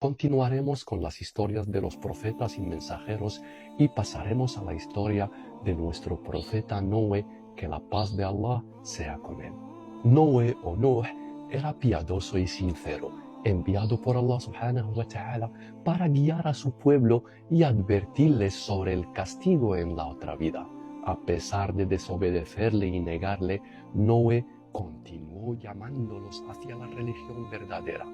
Continuaremos con las historias de los profetas y mensajeros y pasaremos a la historia de nuestro profeta Noé, que la paz de Allah sea con él. Noé o Nuh era piadoso y sincero, enviado por Allah subhanahu wa ta'ala para guiar a su pueblo y advertirles sobre el castigo en la otra vida. A pesar de desobedecerle y negarle, Noé continuó llamándolos hacia la religión verdadera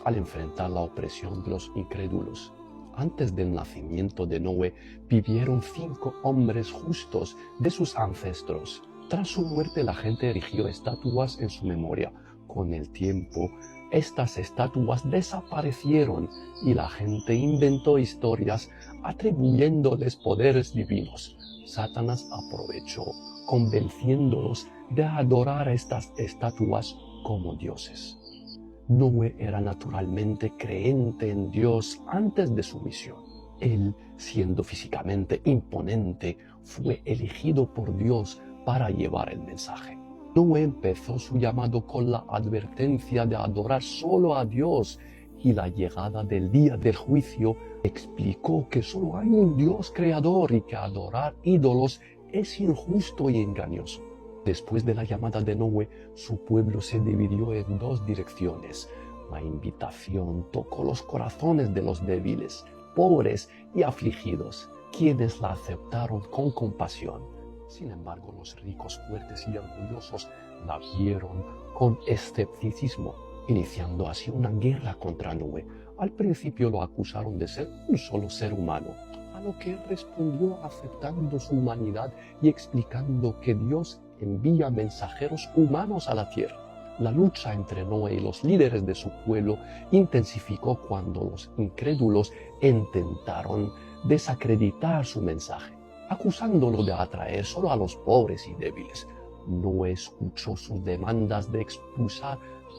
al enfrentar la opresión de los incrédulos. Antes del nacimiento de Noé vivieron 5 hombres justos de sus ancestros. Tras su muerte la gente erigió estatuas en su memoria. Con el tiempo, estas estatuas desaparecieron y la gente inventó historias atribuyéndoles poderes divinos. Satanás aprovechó, convenciéndolos de adorar a estas estatuas como dioses. Noé era naturalmente creyente en Dios antes de su misión. Él, siendo físicamente imponente, fue elegido por Dios para llevar el mensaje. Noé empezó su llamado con la advertencia de adorar solo a Dios, y la llegada del día del juicio explicó que solo hay un Dios creador y que adorar ídolos es injusto y engañoso. Después de la llamada de Noé, su pueblo se dividió en 2 direcciones. La invitación tocó los corazones de los débiles, pobres y afligidos, quienes la aceptaron con compasión. Sin embargo, los ricos, fuertes y orgullosos la vieron con escepticismo, iniciando así una guerra contra Noé. Al principio lo acusaron de ser un solo ser humano, a lo que él respondió aceptando su humanidad y explicando que Dios envía mensajeros humanos a la tierra. La lucha entre Noé y los líderes de su pueblo intensificó cuando los incrédulos intentaron desacreditar su mensaje, acusándolo de atraer solo a los pobres y débiles. Noé escuchó sus demandas de expulsar,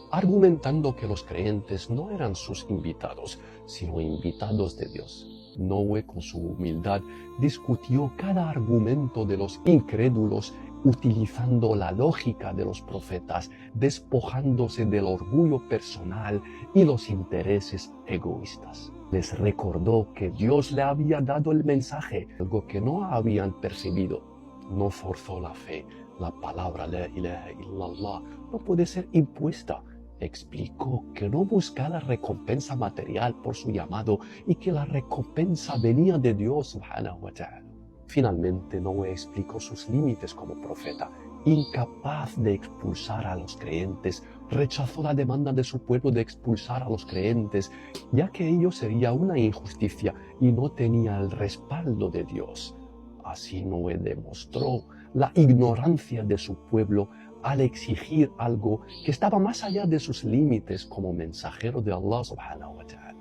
argumentando que los creyentes no eran sus invitados, sino invitados de Dios. Noé, con su humildad, discutió cada argumento de los incrédulos utilizando la lógica de los profetas, despojándose del orgullo personal y los intereses egoístas. Les recordó que Dios le había dado el mensaje, algo que no habían percibido. No forzó la fe. La palabra la ilaha illallah no puede ser impuesta. Explicó que no buscaba recompensa material por su llamado y que la recompensa venía de Dios subhanahu wa ta'ala. Finalmente, Noé explicó sus límites como profeta. Incapaz de expulsar a los creyentes, rechazó la demanda de su pueblo de expulsar a los creyentes, ya que ello sería una injusticia y no tenía el respaldo de Dios. Así Noé demostró la ignorancia de su pueblo al exigir algo que estaba más allá de sus límites como mensajero de Allah subhanahu wa ta'ala.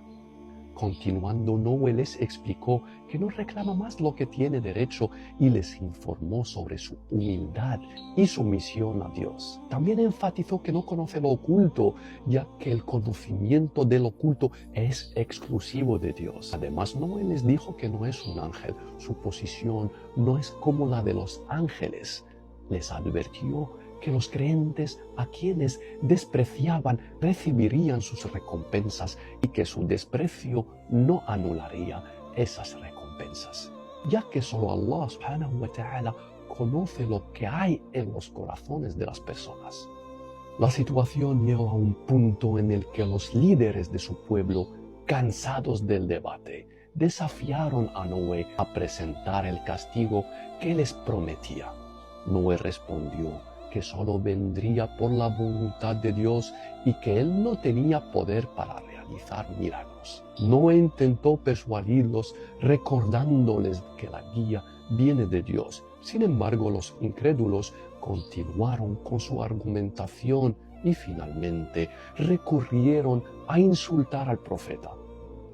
Continuando, Noé les explicó que no reclama más lo que tiene derecho y les informó sobre su humildad y sumisión a Dios. También enfatizó que no conoce lo oculto, ya que el conocimiento del oculto es exclusivo de Dios. Además, Noé les dijo que no es un ángel, su posición no es como la de los ángeles. Les advirtió que los creyentes a quienes despreciaban recibirían sus recompensas y que su desprecio no anularía esas recompensas, ya que solo Allah subhanahu wa ta'ala conoce lo que hay en los corazones de las personas. La situación llegó a un punto en el que los líderes de su pueblo, cansados del debate, desafiaron a Noé a presentar el castigo que les prometía. Noé respondió que solo vendría por la voluntad de Dios y que él no tenía poder para realizar milagros. Noé intentó persuadirlos recordándoles que la guía viene de Dios. Sin embargo, los incrédulos continuaron con su argumentación y finalmente recurrieron a insultar al profeta.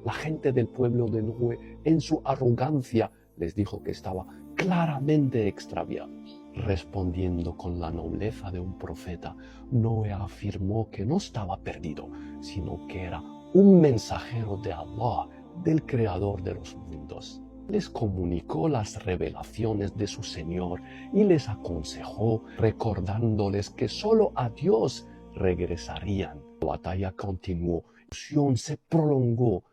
La gente del pueblo de Noé, en su arrogancia, les dijo que estaba claramente extraviado. Respondiendo con la nobleza de un profeta, Noé afirmó que no estaba perdido, sino que era un mensajero de Allah, del creador de los mundos. Les comunicó las revelaciones de su Señor y les aconsejó, recordándoles que solo a Dios regresarían. La batalla continuó, la discusión se prolongó,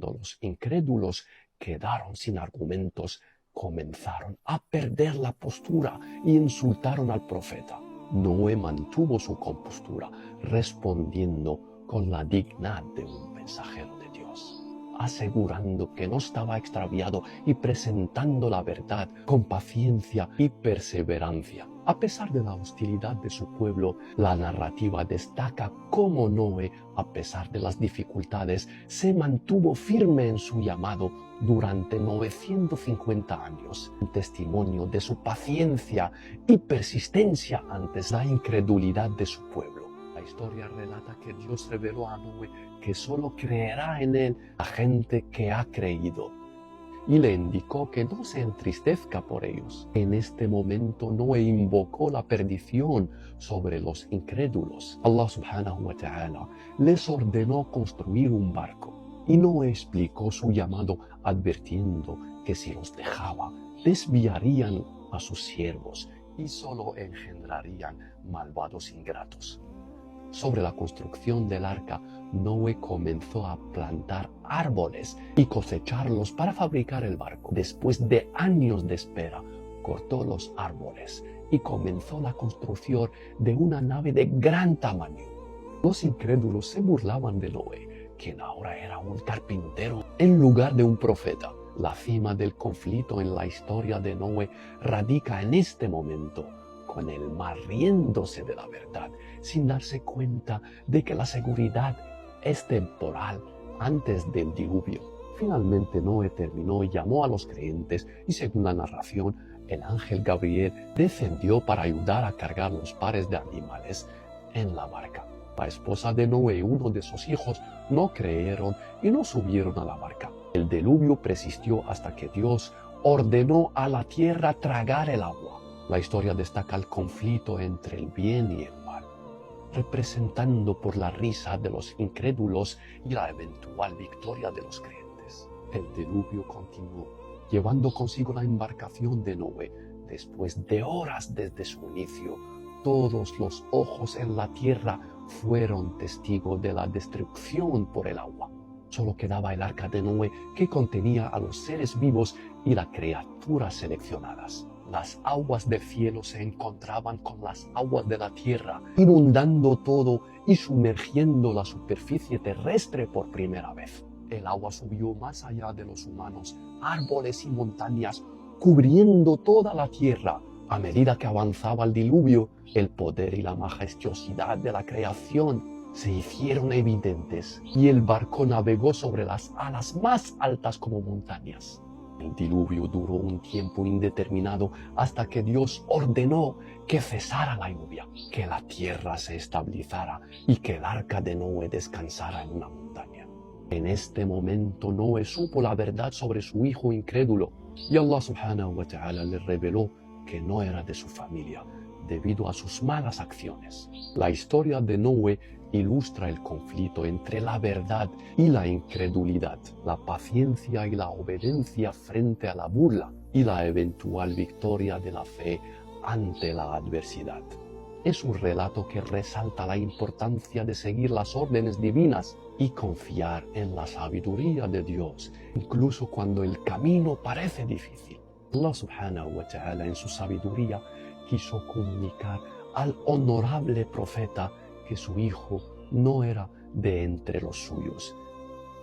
cuando los incrédulos quedaron sin argumentos, comenzaron a perder la postura y insultaron al profeta. Noé mantuvo su compostura, respondiendo con la dignidad de un mensajero de Dios, asegurando que no estaba extraviado y presentando la verdad con paciencia y perseverancia. A pesar de la hostilidad de su pueblo, la narrativa destaca cómo Noé, a pesar de las dificultades, se mantuvo firme en su llamado durante 950 años, un testimonio de su paciencia y persistencia ante la incredulidad de su pueblo. La historia relata que Dios reveló a Noé que solo creerá en él la gente que ha creído, y le indicó que no se entristezca por ellos. En este momento Noé invocó la perdición sobre los incrédulos. Allah subhanahu wa ta'ala les ordenó construir un barco, y Noé explicó su llamado advirtiendo que si los dejaba, desviarían a sus siervos y solo engendrarían malvados ingratos. Sobre la construcción del arca, Noé comenzó a plantar árboles y cosecharlos para fabricar el barco. Después de años de espera, cortó los árboles y comenzó la construcción de una nave de gran tamaño. Los incrédulos se burlaban de Noé, quien ahora era un carpintero en lugar de un profeta. La cima del conflicto en la historia de Noé radica en este momento, con el mar riéndose de la verdad, sin darse cuenta de que la seguridad es temporal antes del diluvio. Finalmente Noé terminó y llamó a los creyentes, y según la narración, el ángel Gabriel descendió para ayudar a cargar los pares de animales en la barca. La esposa de Noé y uno de sus hijos no creyeron y no subieron a la barca. El diluvio persistió hasta que Dios ordenó a la tierra tragar el agua. La historia destaca el conflicto entre el bien y el mal, representando por la risa de los incrédulos y la eventual victoria de los creyentes. El diluvio continuó, llevando consigo la embarcación de Noé. Después de horas desde su inicio, todos los ojos en la tierra fueron testigos de la destrucción por el agua. Solo quedaba el arca de Noé, que contenía a los seres vivos y las criaturas seleccionadas. Las aguas del cielo se encontraban con las aguas de la tierra, inundando todo y sumergiendo la superficie terrestre por primera vez. El agua subió más allá de los humanos, árboles y montañas, cubriendo toda la tierra. A medida que avanzaba el diluvio, el poder y la majestuosidad de la creación se hicieron evidentes, y el barco navegó sobre las alas más altas como montañas. El diluvio duró un tiempo indeterminado hasta que Dios ordenó que cesara la lluvia, que la tierra se estabilizara y que el arca de Noé descansara en una montaña. En este momento Noé supo la verdad sobre su hijo incrédulo, y Allah subhanahu wa ta'ala le reveló que no era de su familia debido a sus malas acciones. La historia de Noé ilustra el conflicto entre la verdad y la incredulidad, la paciencia y la obediencia frente a la burla, y la eventual victoria de la fe ante la adversidad. Es un relato que resalta la importancia de seguir las órdenes divinas y confiar en la sabiduría de Dios, incluso cuando el camino parece difícil. Allah subhanahu wa ta'ala en su sabiduría quiso comunicar al honorable profeta que su hijo no era de entre los suyos,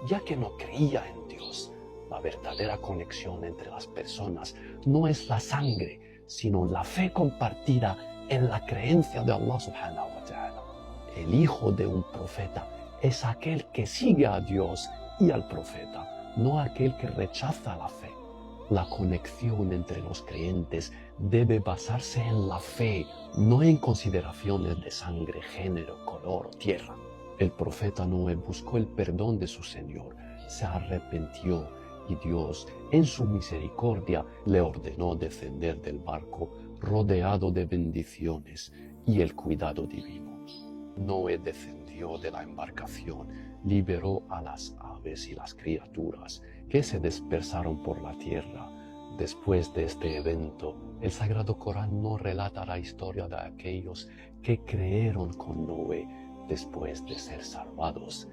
ya que no creía en Dios. La verdadera conexión entre las personas no es la sangre, sino la fe compartida en la creencia de Allah subhanahu wa ta'ala. El hijo de un profeta es aquel que sigue a Dios y al profeta, no aquel que rechaza la fe. La conexión entre los creyentes debe basarse en la fe, no en consideraciones de sangre, género, color o tierra. El profeta Noé buscó el perdón de su Señor, se arrepintió, y Dios, en su misericordia, le ordenó descender del barco rodeado de bendiciones y el cuidado divino. Noé descendió de la embarcación, liberó a las aves y las criaturas que se dispersaron por la tierra. Después de este evento, el Sagrado Corán no relata la historia de aquellos que creyeron con Noé después de ser salvados,